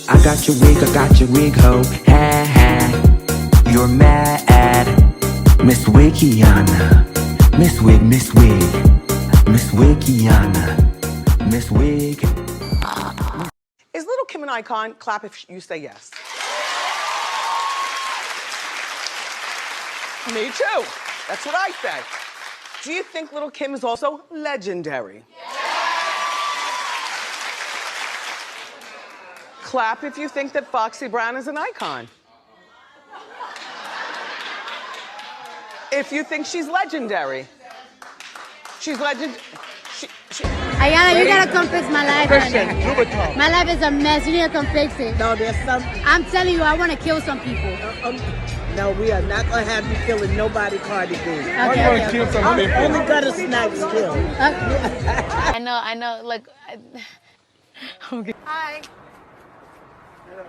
I got your wig, ho. Ha ha. You're mad. Miss Wikiana. Miss Wig. Miss Wikiana. Miss Wig. Is Little Kim an icon? Clap if you say yes. Me too. That's what I say. Do you think Little Kim is also legendary? Clap if you think that Foxy Brown is an icon. If you think she's legendary. She's legend. Ayana, you gotta come fix my life. Christian, My life is a mess. You need to come fix it. No, there's some. I'm telling you, I want to kill some people. No, we are not gonna have you killing nobody, Cardi B. Okay. I'm only gonna snipes kill. I know. Like, okay. Hi. Hello.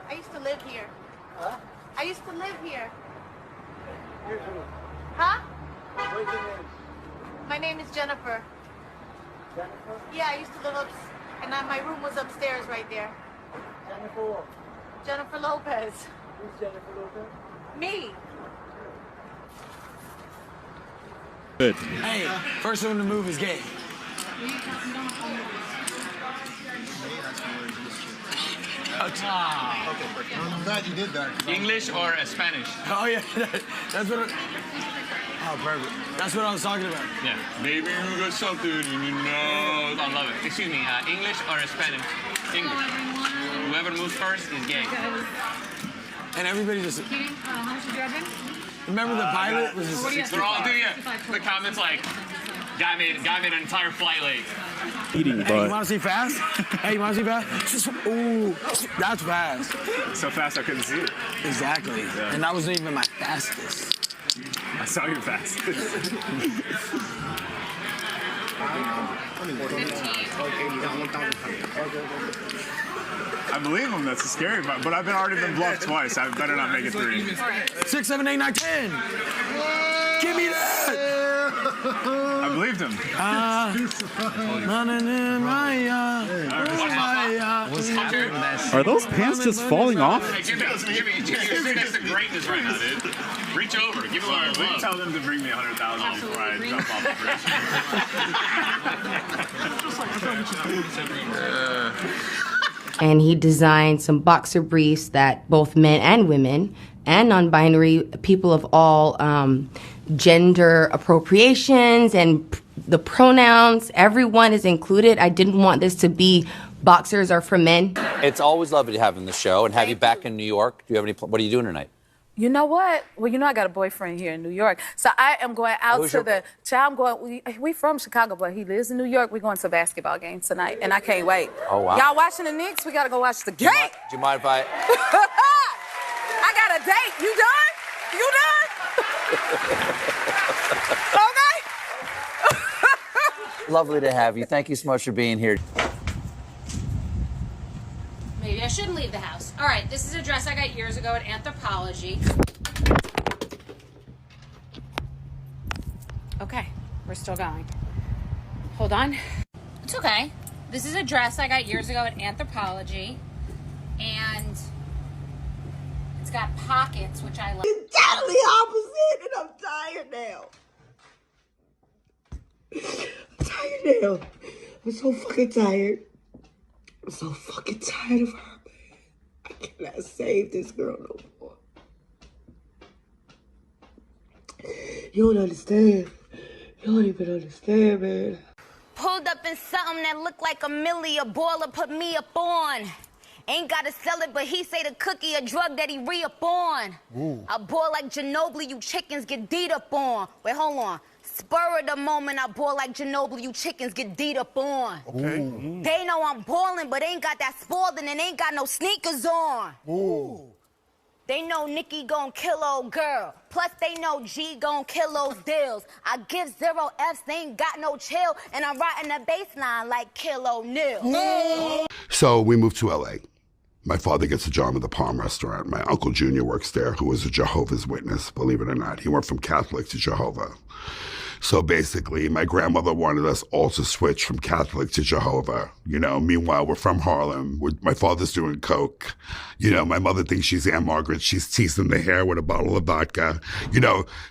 I used to live here. Huh? I used to live here. Here's who. Huh? What's your name? My name is Jennifer. Jennifer? Yeah, I used to live and my room was upstairs right there. Jennifer what? Jennifer Lopez. Who's Jennifer Lopez? Me. Good. Hey, first one to move is gay. I'm glad you did that. English or Spanish? Oh yeah, that's what. Oh, perfect. That's what I was talking about. Yeah. Baby, you got something in your nose. I love it. Excuse me, English or Spanish? English. Whoever moves first is gay. And everybody just. Remember the pilot was just. They're all doing it. The comments like, guy made an entire flight late. Eating butt. Hey, you want to see fast? Ooh, that's fast. So fast I couldn't see it. Exactly. Yeah. And that wasn't even my fastest. I saw you fast. I believe him. That's scary, but I've already been bluffed twice. I better not make it 3. 6, 7, 8, 9, 10. Give me that. I believed him. Are those pants just falling off? Hey, Jimmy, you're sitting next to greatness right now, dude. Reach over, give him a little love. Tell them to bring me 100,000 before I jump off the bridge. And he designed some boxer briefs that both men and women and non-binary people of all gender appropriations and the pronouns, everyone is included. I didn't want this to be boxers are for men. It's always lovely to have you on the show and have you back in New York. Do you have any? What are you doing tonight? You know what? Well, you know I got a boyfriend here in New York, so I am going out to the. I'm going. We from Chicago, but he lives in New York. We're going to a basketball game tonight, and I can't wait. Oh wow! Y'all watching the Knicks? We gotta go watch the game. Do you mind if I? I got a date. You done? You done? Okay. Lovely to have you. Thank you so much for being here. Maybe I shouldn't leave the house. All right, this is a dress I got years ago at Anthropology. Okay, we're still going. Hold on. It's okay. This is a dress I got years ago at Anthropology. And it's got pockets, which I love. It's totally opposite, and I'm tired now. I'm tired now. I'm so fucking tired. I'm so fucking tired of her, man. I cannot save this girl no more. You don't understand. You don't even understand, man. Pulled up in something that looked like a milli, a baller put me up on. Ain't gotta sell it, but he say the cookie a drug that he re-up on. A boy like Ginobili, you chickens get deed up on. Wait, hold on. Spur of the moment, I ball like Ginobili, you chickens get deed up on. Okay. They know I'm balling, but ain't got that Spalding and ain't got no sneakers on. They know Nicki gon' kill old girl. Plus they know G gon' kill those deals. I give 0 Fs, they ain't got no chill. And I'm riding the baseline like Kill O'Neal. So we moved to LA. My father gets a job at the Palm Restaurant. My Uncle Junior works there, who is a Jehovah's Witness, believe it or not. He went from Catholic to Jehovah. So basically, my grandmother wanted us all to switch from Catholic to Jehovah. Meanwhile, we're from Harlem. My father's doing coke. My mother thinks she's Aunt Margaret. She's teasing the hair with a bottle of vodka.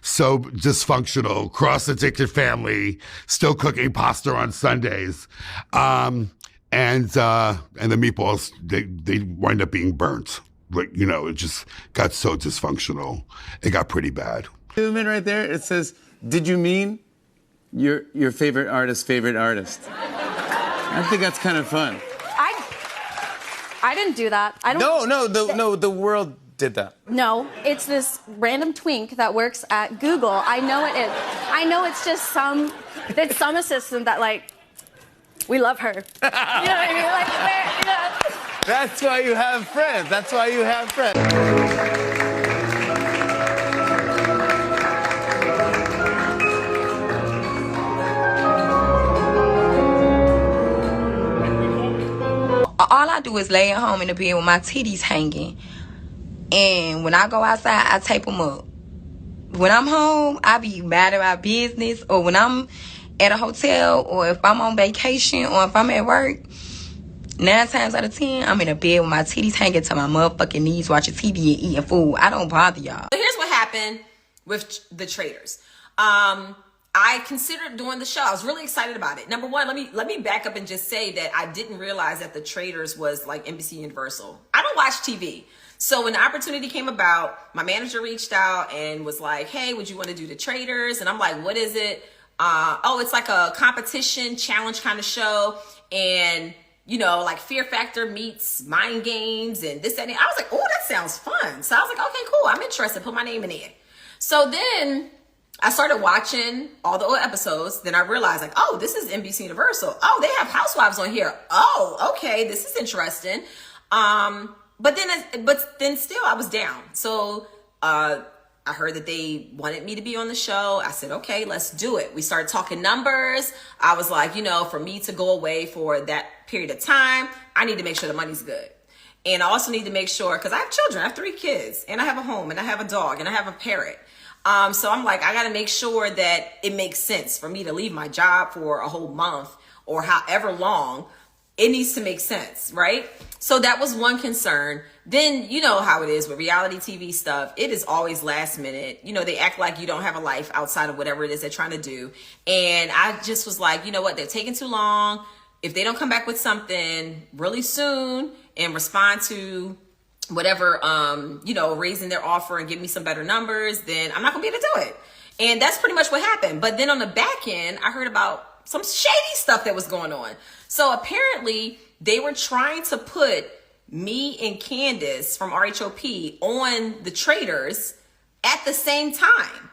So dysfunctional, cross-addicted family, still cooking pasta on Sundays. And the meatballs, they wind up being burnt. It just got so dysfunctional. It got pretty bad. Movement right there, it says, did you mean your favorite artist? I think that's kind of fun. I didn't do that. No, the world did that. No, it's this random twink that works at Google. I know it is. I know it's just some assistant that, like, we love her. You know what I mean? Like, That's why you have friends. That's why you have friends. All I do is lay at home in the bed with my titties hanging. And when I go outside, I tape them up. When I'm home, I be mad at my business. Or when I'm at a hotel, or if I'm on vacation, or if I'm at work, 9 times out of 10, I'm in a bed with my titties hanging to my motherfucking knees, watching TV and eating food. I don't bother y'all. So here's what happened with the Traitors. I considered doing the show. I was really excited about it. Number one, let me back up and just say that I didn't realize that the Traitors was like NBC Universal. I don't watch TV. So when the opportunity came about, my manager reached out and was like, hey, would you want to do the Traitors? And I'm like, what is it? Oh, it's like a competition challenge kind of show. And, like Fear Factor meets Mind Games and this, that, and that. I was like, oh, that sounds fun. So I was like, okay, cool. I'm interested. Put my name in there. So then I started watching all the old episodes. Then I realized, like, oh, this is NBC Universal. Oh, they have housewives on here. Oh, okay, this is interesting. But then still I was down. So I heard that they wanted me to be on the show. I said, okay, let's do it. We started talking numbers. I was like, for me to go away for that period of time, I need to make sure the money's good. And I also need to make sure, because I have children, I have 3 kids, and I have a home, and I have a dog, and I have a parrot. So I'm like, I got to make sure that it makes sense for me to leave my job for a whole month or however long. It needs to make sense, right? So that was one concern. Then you know how it is with reality TV stuff. It is always last minute. They act like you don't have a life outside of whatever it is they're trying to do. And I just was like, you know what? They're taking too long. If they don't come back with something really soon and respond to whatever, raising their offer and give me some better numbers, then I'm not gonna be able to do it. And that's pretty much what happened. But then on the back end, I heard about some shady stuff that was going on. So apparently they were trying to put me and Candace from RHOP on the Traitors at the same time.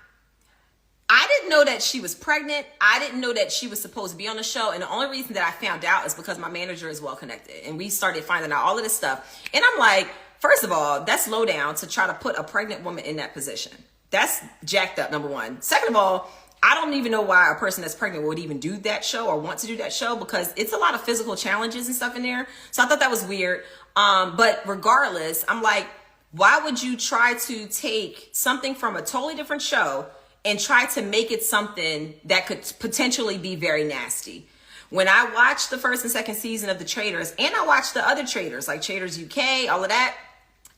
I didn't know that she was pregnant. I didn't know that she was supposed to be on the show. And the only reason that I found out is because my manager is well connected. And we started finding out all of this stuff. And I'm like, first of all, that's low down to try to put a pregnant woman in that position. That's jacked up, number one. Second of all, I don't even know why a person that's pregnant would even do that show or want to do that show, because it's a lot of physical challenges and stuff in there. So I thought that was weird. But regardless, I'm like, why would you try to take something from a totally different show and try to make it something that could potentially be very nasty? When I watched the first and second season of The Traitors, and I watched the other Traitors, like Traitors UK, all of that,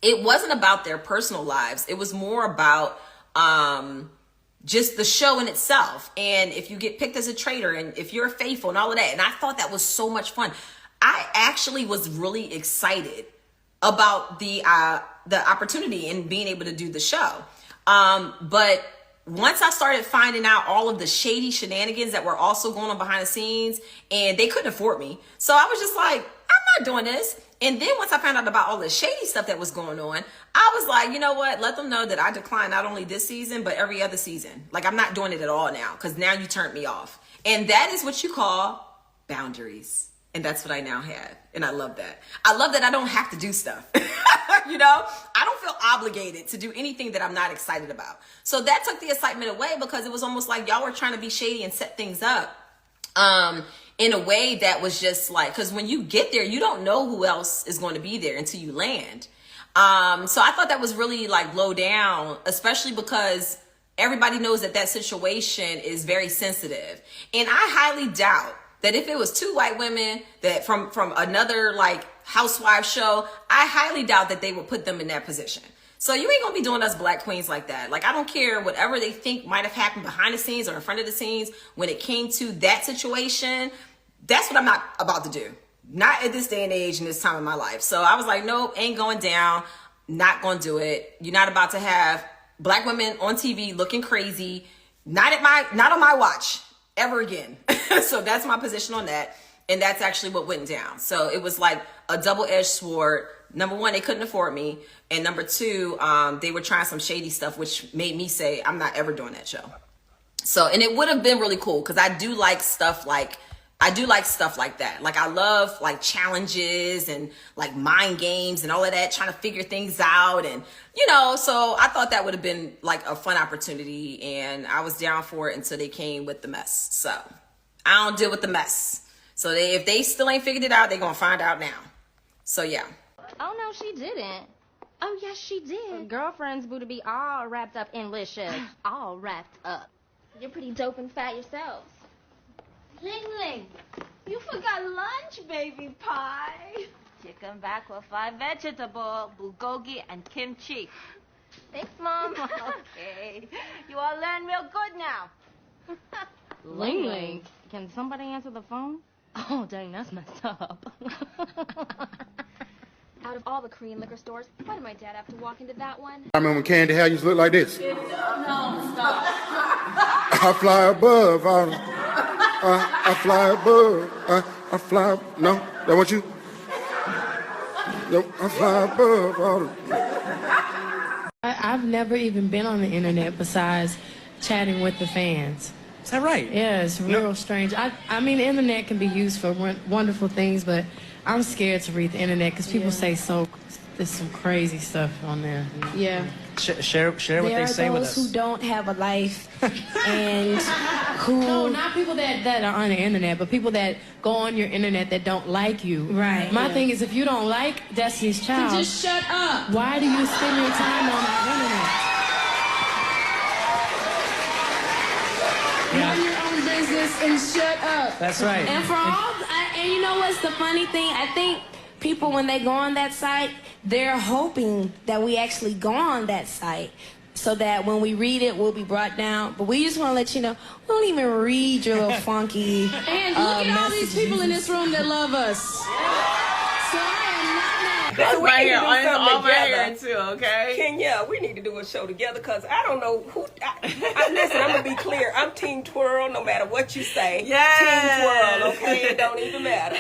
it wasn't about their personal lives. It was more about just the show in itself. And if you get picked as a traitor and if you're faithful and all of that. And I thought that was so much fun. I actually was really excited about the opportunity and being able to do the show. But once I started finding out all of the shady shenanigans that were also going on behind the scenes, and they couldn't afford me. So I was just like, I'm not doing this. And then once I found out about all the shady stuff that was going on, I was like, you know what? Let them know that I declined not only this season, but every other season. Like, I'm not doing it at all now, because now you turned me off. And that is what you call boundaries. And that's what I now have. And I love that. I love that I don't have to do stuff. I don't feel obligated to do anything that I'm not excited about. So that took the excitement away, because it was almost like y'all were trying to be shady and set things up in a way that was just like, because when you get there, you don't know who else is going to be there until you land. So I thought that was really like low down, especially because everybody knows that situation is very sensitive. And I highly doubt that if it was 2 white women that from another like housewife show, I highly doubt that they would put them in that position. So you ain't gonna be doing us black queens like that. Like, I don't care whatever they think might have happened behind the scenes or in front of the scenes. When it came to that situation, that's what I'm not about to do. Not at this day and age and this time in my life. So I was like, nope, ain't going down. Not gonna do it. You're not about to have black women on TV looking crazy. Not on my watch ever again. So that's my position on that. And that's actually what went down. So it was like a double-edged sword. Number one, they couldn't afford me. And number two, they were trying some shady stuff, which made me say, I'm not ever doing that show. So, and it would have been really cool because I do like stuff like that. Like, I love like challenges and like mind games and all of that, trying to figure things out. And, you know, so I thought that would have been like a fun opportunity. And I was down for it until they came with the mess. So I don't deal with the mess. So if they still ain't figured it out, they're going to find out now. So, yeah. Oh, no, she didn't. Oh, yes, she did. Girlfriends boo to be all wrapped up in licious. All wrapped up. You're pretty dope and fat yourselves. Ling Ling, you forgot lunch, baby pie. Chicken back with 5 vegetables, bulgogi, and kimchi. Thanks, Mom. Okay. You all learn real good now. Ling Ling, can somebody answer the phone? Oh, dang, that's messed up. Out of all the Korean liquor stores, why did my dad have to walk into that one? I remember when Candy Hair used to look like this. No, stop. I fly above. I fly above. I fly. No, that want you? No, I fly above. I've never even been on the internet besides chatting with the fans. Is that right? Yeah, it's real strange. I mean, the internet can be used for wonderful things, but I'm scared to read the internet because people say there's some crazy stuff on there. Yeah. Share what they say with us. There are those who don't have a life and who... No, not people that are on the internet, but people that go on your internet that don't like you. Right. My thing is, if you don't like Destiny's Child... So just shut up. Why do you spend your time on our internet? Run your own business and shut up. That's right. And for all... And you know what's the funny thing? I think people, when they go on that site, they're hoping that we actually go on that site so that when we read it, we'll be brought down. But we just want to let you know, we don't even read your little funky And look at all these people in this room that love us. So I am not mad. That's So right we here, need to do something over here together. too, okay? Kenya, we need to do a show together because I don't know who. Listen, I'm gonna be clear. I'm Team Twirl, no matter what you say. Yes. Team Twirl, okay? It don't even matter.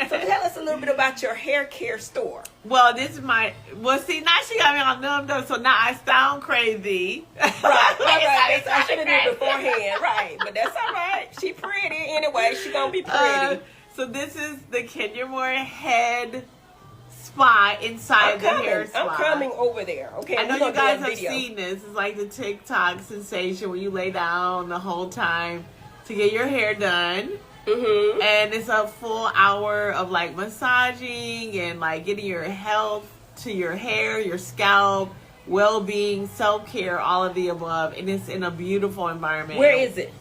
So tell us a little bit about your hair care store. Well, this is see, now she got me all numbed up, so now I sound crazy. Right. I should have done it beforehand. Right, but that's all right. She pretty anyway. She gonna be pretty. So this is the Kenya Moore head spa inside the hair spa. I'm coming over there. Okay, I know you guys have seen this. It's like the TikTok sensation where you lay down the whole time to get your hair done. Mm-hmm. And it's a full hour of like massaging and like getting your health to your hair, your scalp, well-being, self-care, all of the above. And it's in a beautiful environment. Where is it?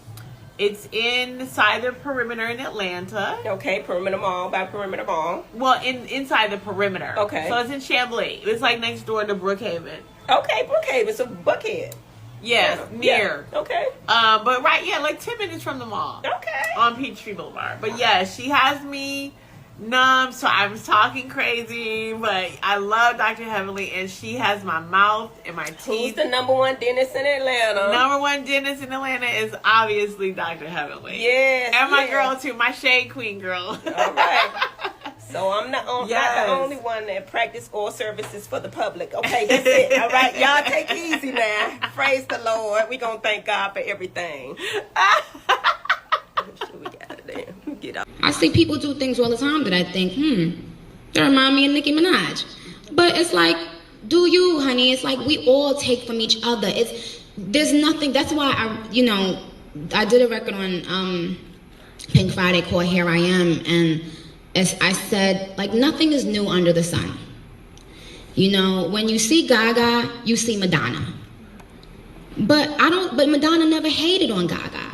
It's inside the perimeter in Atlanta. Okay, Perimeter Mall, by Perimeter Mall. Well, inside the perimeter. Okay. So it's in Chamblee. It's like next door to Brookhaven. Okay, Brookhaven, so Buckhead. Yes, near. Yeah. Okay. But like 10 minutes from the mall. Okay. On Peachtree Boulevard. But yeah, she has me numb, so I was talking crazy, but I love Dr. Heavenly, and she has my mouth and my teeth. Who's the #1 dentist in Atlanta? #1 dentist in Atlanta is obviously Dr. Heavenly. Yes. And my girl too, my shade queen girl. All right. So I'm not the only one that practice oral services for the public. Okay, that's it. All right, y'all take it easy now. Praise the Lord. We gonna thank God for everything. I see people do things all the time that I think, they remind me of Nicki Minaj. But it's like, do you, honey? It's like we all take from each other. There's nothing. That's why I did a record on Pink Friday called Here I Am, and as I said, like, nothing is new under the sun. You know, when you see Gaga, you see Madonna. But Madonna never hated on Gaga.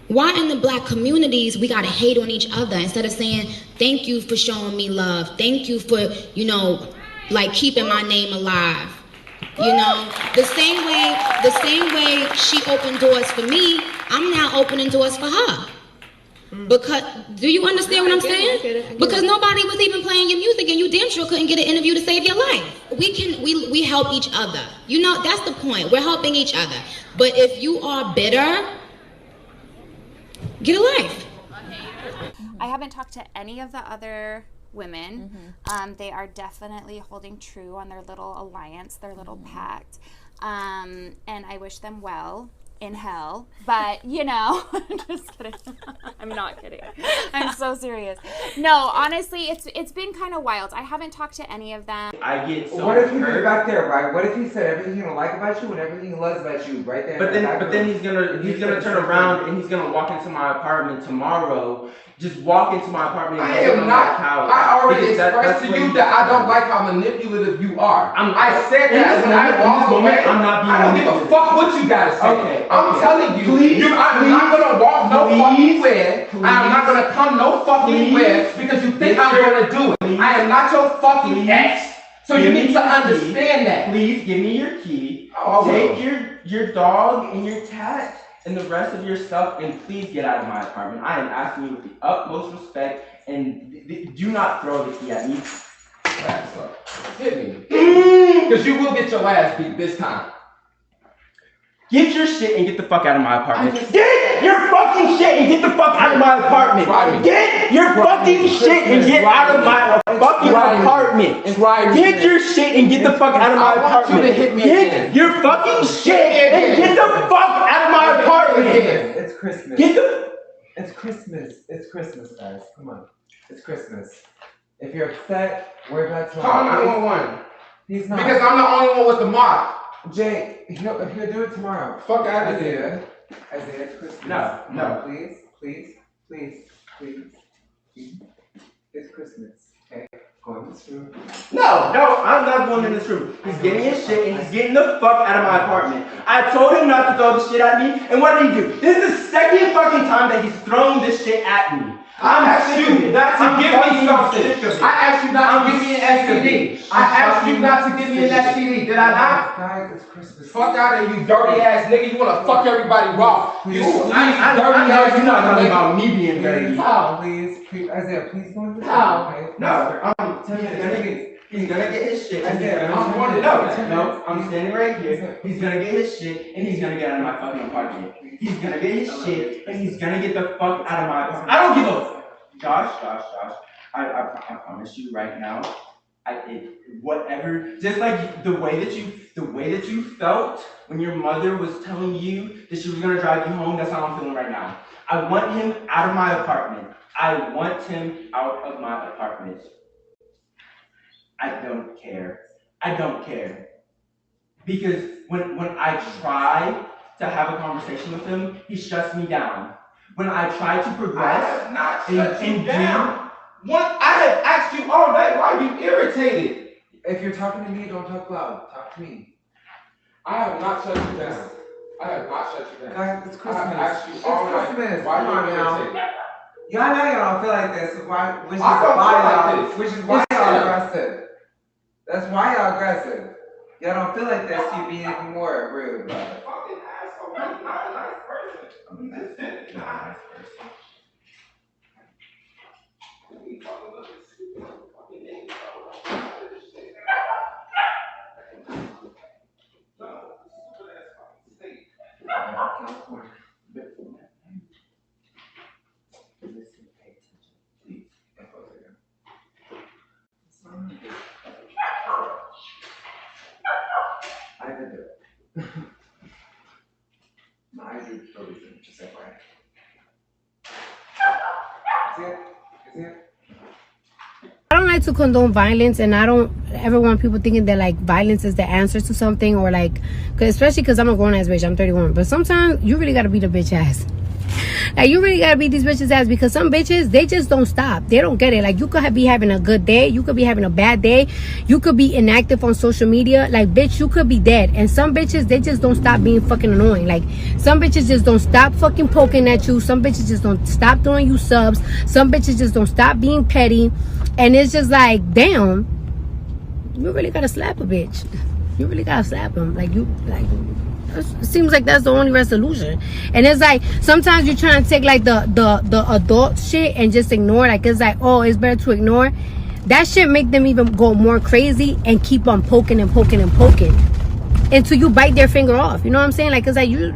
Why in the black communities we gotta hate on each other instead of saying, thank you for showing me love. Thank you for, you know, like keeping my name alive. You know, the same way she opened doors for me, I'm now opening doors for her. Because, do you understand what I'm saying? Because nobody was even playing your music and you damn sure couldn't get an interview to save your life. We help each other. You know, that's the point. We're helping each other. But if you are bitter, get a life. I haven't talked to any of the other women. They are definitely holding true on their little alliance, their little pact. And I wish them well in hell. But, you know, just kidding. I'm not kidding. I'm so serious. No, honestly, it's been kind of wild. I haven't talked to any of them. I get so What if he hurt. did back there, right? What if he said everything you don't like about you and everything he loves about you right there? But then he's gonna turn around and he's gonna walk into my apartment tomorrow. Just walk into my apartment and I sit am on not. my couch. I already Because expressed to you that I don't like how manipulative you are. I said in that this when I moment, walked away. I'm not being I don't give a manipulative. fuck what you gotta say. Okay, I'm telling you, I'm not gonna walk no fucking where. I'm not gonna come no fucking where because you think I'm gonna do it. I am not your fucking ex. So you need to understand that. Please give me your key. Oh, Take your dog and your cat and the rest of your stuff and please get out of my apartment. I am asking you with the utmost respect and do not throw the key at me. Hit me. Because you will get your ass beat this time. Get your shit and get the fuck out of my apartment. Get your fucking shit and get the fuck out of my apartment. Get your fucking shit and get out of my fucking apartment. Get your shit and get the fuck out of my apartment. Get your fucking shit and get the fuck out of my apartment. It's Christmas. It's Christmas. It's Christmas, guys. Come on. It's Christmas. If you're upset, worry about it tomorrow. Call 911. He's not. Because I'm the only one with the mop. Jay, he'll do it tomorrow. Fuck out of here. Isaiah, it's Christmas. No. Please. It's Christmas. Okay? Go in this room. No, I'm not going in this room. He's getting his shit and he's getting the fuck out of my apartment. I told him not to throw the shit at me, and what did he do? This is the second fucking time that he's thrown this shit at me. I asked you not to give me something. I asked you not to give me an STD. I asked you not to give me an STD. Did I not? Guys, it's Christmas. Fuck out of you, dirty ass nigga. You wanna fuck everybody raw. You dirty ass. You're not talking about me being dirty. Please, Isaiah, please go in the room. No, I'm telling you, he's gonna get his shit. No, I'm standing right here. He's gonna get his shit and he's gonna get out of my fucking apartment. He's gonna get his shit and he's gonna get the fuck out of my apartment. I don't give a fuck. Josh. I promise you right now. Whatever. Just like the way that you felt when your mother was telling you that she was gonna drive you home. That's how I'm feeling right now. I want him out of my apartment. I want him out of my apartment. I don't care. Because when I try to have a conversation with him, he shuts me down. When I try to progress, I have not shut you down. I have asked you all day, why are you irritated? If you're talking to me, don't talk loud. Talk to me. I have not shut you down. Guys, it's Christmas. I have asked you all night, why are you irritated? Y'all know y'all don't feel like this, which is why y'all aggressive. That's why y'all aggressive. Y'all don't feel like this, you be even more rude about it. Fucking asshole, I'm not a nice person. I'm not a nice person. I did it. No, I did everything, just like right. Is it? I don't like to condone violence, and I don't ever want people thinking that like violence is the answer to something, or like, especially because I'm a grown ass bitch, I'm 31. But sometimes you really gotta beat a bitch ass. Like, you really gotta beat these bitches' ass, because some bitches, they just don't stop. They don't get it. Like, you could be having a good day, you could be having a bad day, you could be inactive on social media. Like, bitch, you could be dead. And some bitches, they just don't stop being fucking annoying. Like, some bitches just don't stop fucking poking at you. Some bitches just don't stop throwing you subs. Some bitches just don't stop being petty. And it's just like, damn, you really gotta slap a bitch. You really gotta slap him. Like, you, like, it seems like that's the only resolution. And it's like, sometimes you're trying to take like the adult shit and just ignore it. Like, it's like, oh, it's better to ignore. That shit make them even go more crazy and keep on poking and poking and poking until you bite their finger off. You know what I'm saying? Like, it's like, you,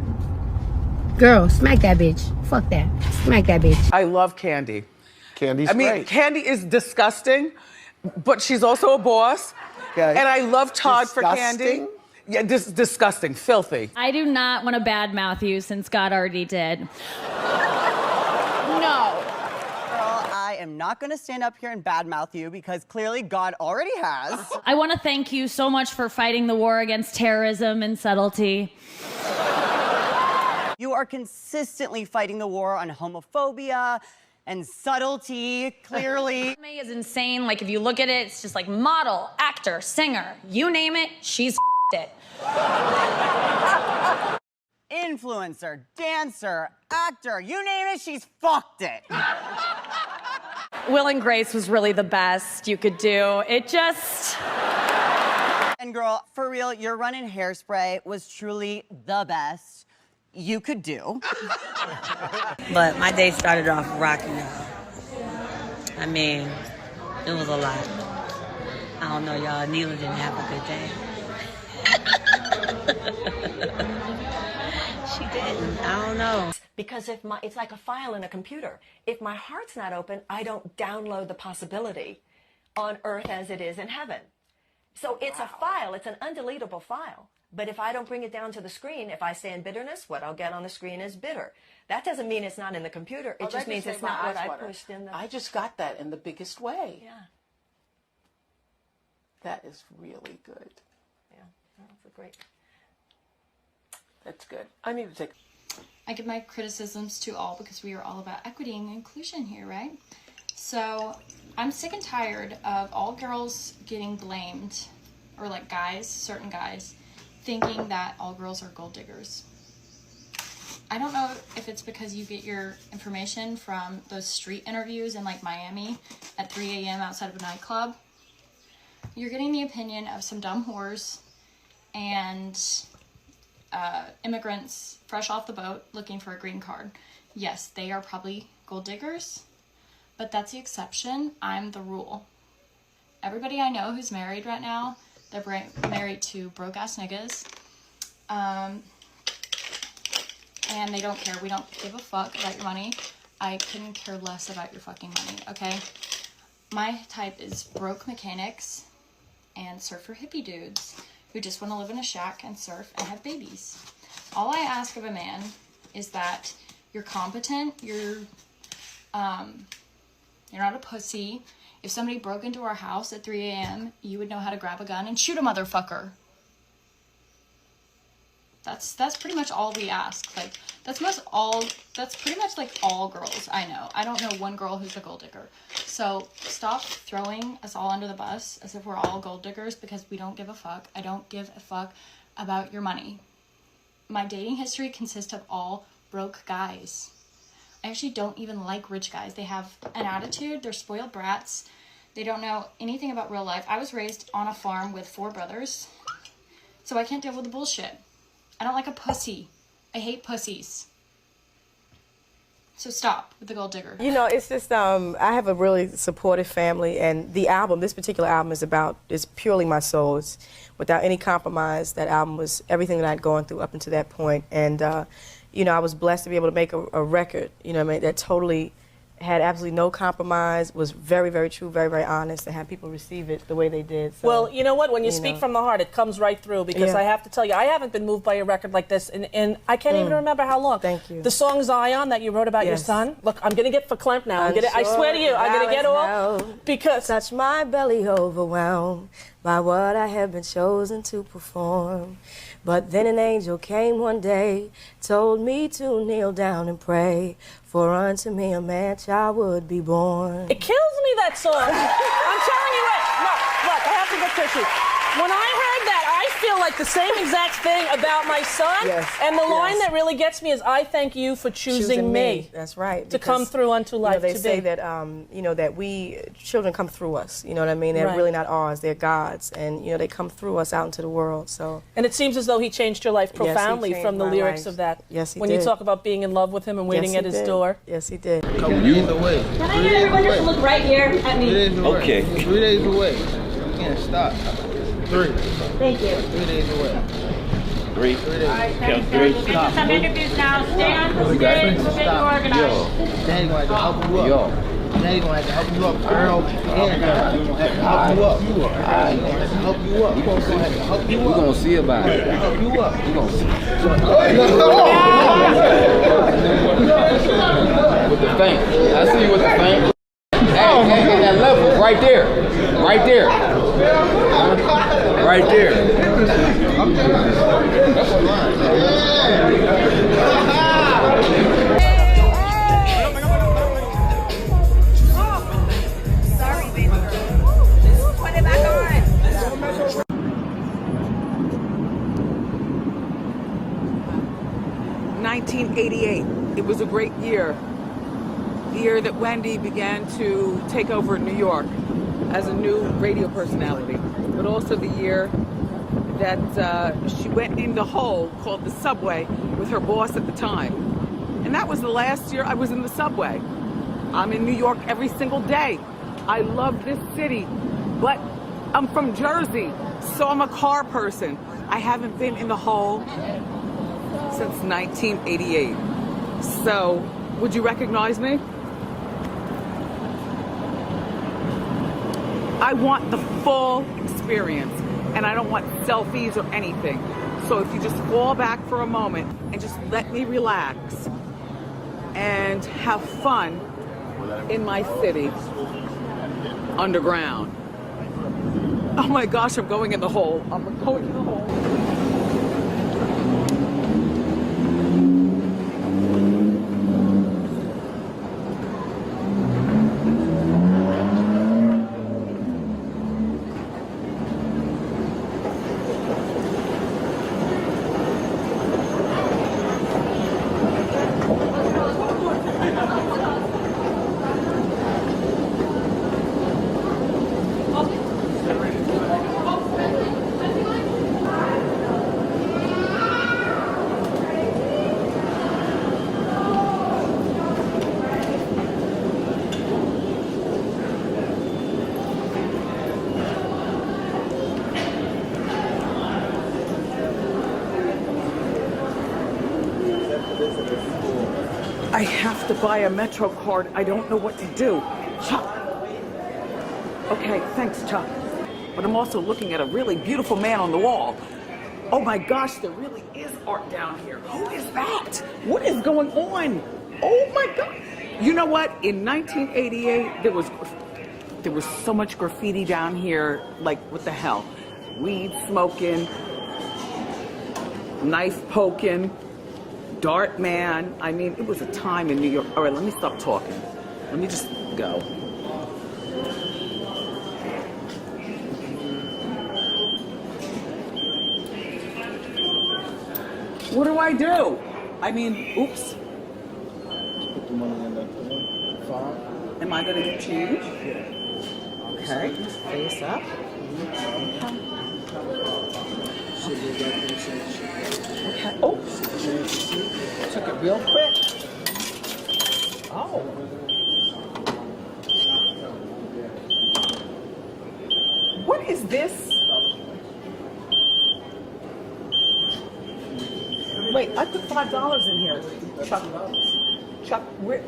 girl, smack that bitch. Fuck that. Smack that bitch. I love Candy. Candy's great. Candy is disgusting, but she's also a boss. Okay. And I love Todd for Disgusting? Candy. Yeah, disgusting, filthy. I do not want to badmouth you since God already did. No. Girl, I am not going to stand up here and badmouth you because clearly God already has. I want to thank you so much for fighting the war against terrorism and subtlety. You are consistently fighting the war on homophobia and subtlety, clearly. May is insane. Like, if you look at it, it's just like model, actor, singer, you name it, she's it. Influencer, dancer, actor, you name it, she's fucked it. Will and Grace was really the best you could do. It just... And girl, for real, your run in Hairspray was truly the best you could do. But my day started off rocky now. I mean, it was a lot. I don't know, y'all. Neela didn't have a good day. She didn't. I don't know. Because it's like a file in a computer. If my heart's not open, I don't download the possibility on earth as it is in heaven. So it's a file. It's an undeletable file. But if I don't bring it down to the screen, if I say in bitterness, what I'll get on the screen is bitter. That doesn't mean it's not in the computer. It just means it's not what I pushed in the... I just got that in the biggest way. Yeah. That is really good. Yeah, that's a great... That's good. I need to take... I give my criticisms to all because we are all about equity and inclusion here, right? So I'm sick and tired of all girls getting blamed, or like guys, certain guys, thinking that all girls are gold diggers. I don't know if it's because you get your information from those street interviews in like Miami at 3 a.m. outside of a nightclub. You're getting the opinion of some dumb whores and immigrants fresh off the boat looking for a green card. Yes, they are probably gold diggers, but that's the exception. I'm the rule. Everybody I know who's married right now, they're married to broke-ass niggas. And they don't care. We don't give a fuck about your money. I couldn't care less about your fucking money, okay? My type is broke mechanics and surfer hippie dudes who just want to live in a shack and surf and have babies. All I ask of a man is that you're competent, you're not a pussy. If somebody broke into our house at 3 a.m., you would know how to grab a gun and shoot a motherfucker. That's pretty much all we ask. Like, that's pretty much like all girls I know. I don't know one girl who's a gold digger. So stop throwing us all under the bus as if we're all gold diggers, because we don't give a fuck. I don't give a fuck about your money. My dating history consists of all broke guys. I actually don't even like rich guys. They have an attitude. They're spoiled brats. They don't know anything about real life. I was raised on a farm with 4 brothers, so I can't deal with the bullshit. I don't like a pussy. I hate pussies. So stop with the gold digger. You know, it's just, I have a really supportive family, and the album, this particular album is purely my soul. It's without any compromise. That album was everything that I'd gone through up until that point. And, you know, I was blessed to be able to make a record, you know, that totally had absolutely no compromise, was very, very true, very, very honest, and had people receive it the way they did. So, well, you know what? When you speak from the heart, it comes right through, because I have to tell you, I haven't been moved by a record like this in I can't even remember how long. Thank you. The song Zion that you wrote about your son. Look, I'm going to get verklempt now. I swear to you, I'm going to get all, because... Touch my belly overwhelmed. by what I have been chosen to perform. But then an angel came one day, told me to kneel down and pray, for unto me a man child would be born. It kills me, that song. I'm telling you what. Look, I have to get tissue. When I heard that, I feel like the same exact thing about my son. Yes. And the line that really gets me is, I thank you for choosing me. That's right. To come through unto life. They say that, that children come through us. You know what I mean? They're really not ours. They're God's. And, they come through us out into the world. So. And it seems as though he changed your life profoundly from the lyrics of that. Yes, he when did. You talk about being in love with him and waiting at his door. Yes, he did. Couple days away. Can I get everyone just to look right here at me? 3 days away. Okay. 3 days away. You can't stop. 3. Thank you. 3 days away. 3. 3 days. All right, thanks, guys. We'll get to some interviews now. Stand, sit, we'll get you organized. Daddy gonna have to help you up. Daddy gonna have to help you up, girl. And Daddy gonna have to help you up. He gonna have to help you up. He gonna have to help you up. We're going to see about it. Help you up. We're going to see. With the faint. I see you with the faint. Hey, that level, right there. Right there. Right there. Sorry, baby girl. Just put it back on. 1988. It was a great year. The year that Wendy began to take over New York as a new radio personality, but also the year that she went in the hole called the subway with her boss at the time. And that was the last year I was in the subway. I'm in New York every single day. I love this city, but I'm from Jersey, so I'm a car person. I haven't been in the hole since 1988. So, would you recognize me? I want the full experience, and I don't want selfies or anything. So if you just fall back for a moment and just let me relax and have fun in my city, underground. Oh my gosh, I'm going in the hole. I'm going in the hole. I have to buy a Metro card. I don't know what to do. Chuck. Okay, thanks, Chuck. But I'm also looking at a really beautiful man on the wall. Oh my gosh, there really is art down here. Who is that? What is going on? Oh my God. You know what? In 1988, there was so much graffiti down here. Like, what the hell? Weed smoking, knife poking, Dart man. I mean, it was a time in New York. All right, let me stop talking. Let me just go. What do I do? I mean, oops. Put the money in that 5. Am I going to get change? Yeah. Okay. Face up. Okay. Oh. Took it real quick. Oh. What is this? Wait, I put $5 in here. Chuck,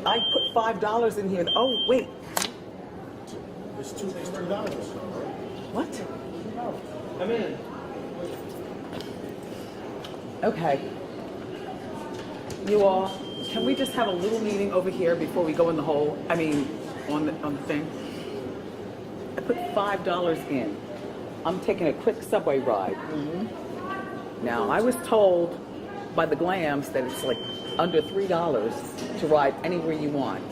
I put $5 in here. Oh, wait. It's $3. What? Come in. Okay. You all, can we just have a little meeting over here before we go in the hole? I mean, on the thing. I put $5 in. I'm taking a quick subway ride. Now, I was told by the Glams that it's like under $3 to ride anywhere you want.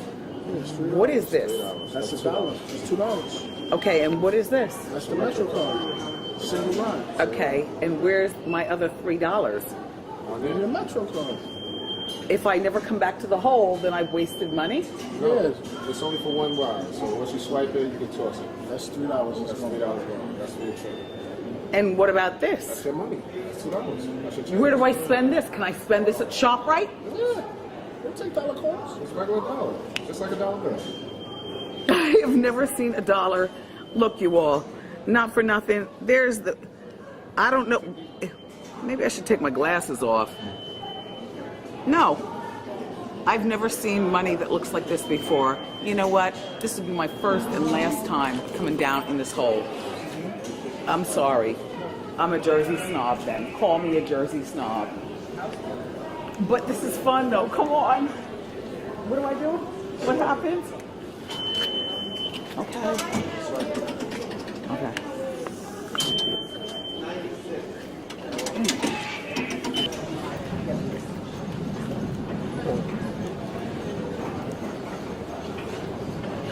What is this? That's $1. It's $2. Okay, and what is this? That's the Metro card. Single line. Okay, and where's my other $3? I'll give you the Metro card. If I never come back to the hole, then I've wasted money? No, it's only for one ride. So once you swipe it, you can toss it. That's $3. That's $3 gone. That's for your change. And what about this? That's your money. That's $2. That's your change. Where do I spend this? Can I spend this at ShopRite? Yeah. Don't take dollar coins. It's regular dollar. Just like a dollar bill. I have never seen a dollar. Look, you all, not for nothing. There's the, I don't know, maybe I should take my glasses off. No, I've never seen money that looks like this before. You know what? This will be my first and last time coming down in this hole. I'm sorry. I'm a Jersey snob then. Call me a Jersey snob. But this is fun though. Come on. What do I do? What happens? Okay. Okay.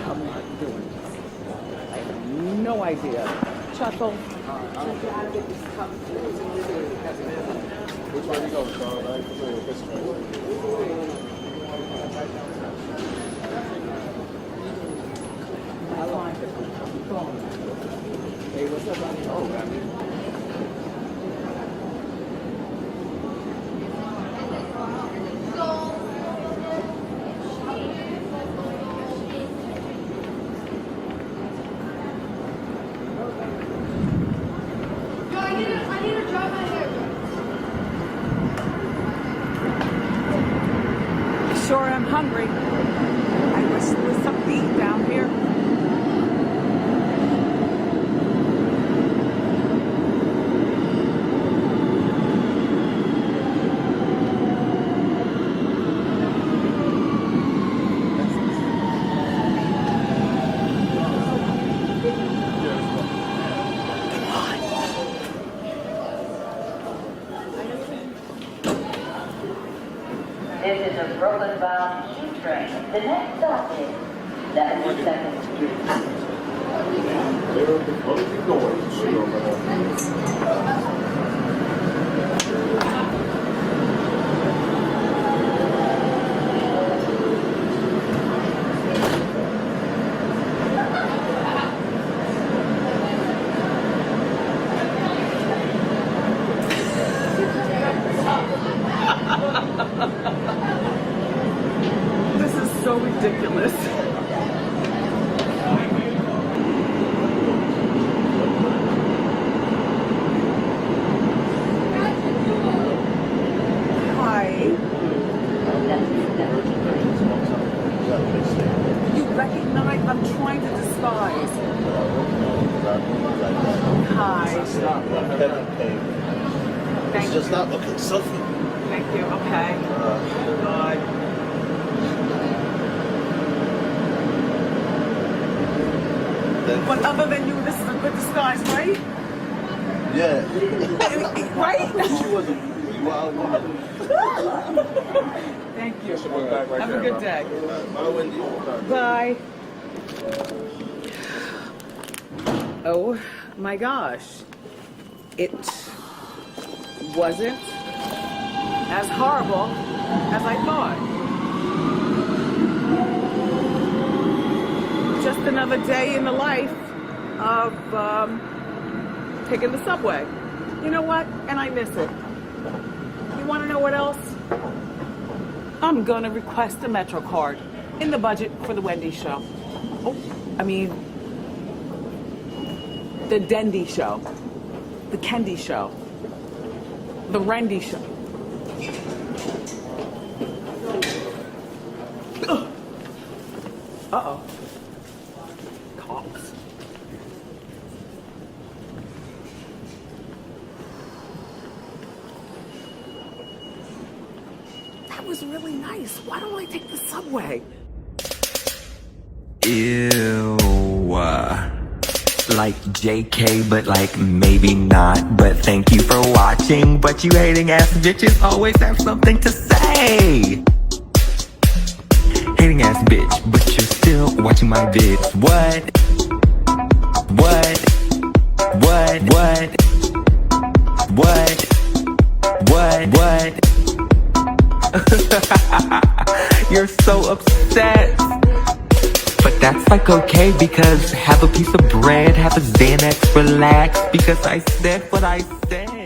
I'm not doing this. I have no idea. Chuckle. Which way you go, Charles? I ain't familiar with this way. Hey, what's up, buddy? Oh, Yo, I need to dry my hair. Sure, I'm hungry. I wish there was something to eat down here. This is a Brooklyn-bound shoe train. The next stop is 72nd Street. This is so ridiculous. Hi. You recognize I'm trying to disguise. Hi. Thank It's just not looking selfie. Thank you. Okay. God. But other than you, this is a good disguise, right? Yeah. Right? She was a wild woman. Thank you. Have a good day. Bye. Oh my gosh. It wasn't as horrible as I thought. Just another day in the life of taking the subway. You know what? And I miss it. You want to know what else? I'm going to request a Metro card in the budget for the Wendy show. Oh, I mean, the Dendy show, the Kendi show, the Rendy show. Uh-oh. Cops. That was really nice. Why don't I take the subway? Ew. like JK, but like maybe not. But thank you for watching. But you hating ass bitches always have something to say. Hating ass bitch, but you're still watching my vids. What? You're so upset. But that's like okay, because have a piece of bread, have a Xanax, relax, because I said what I said.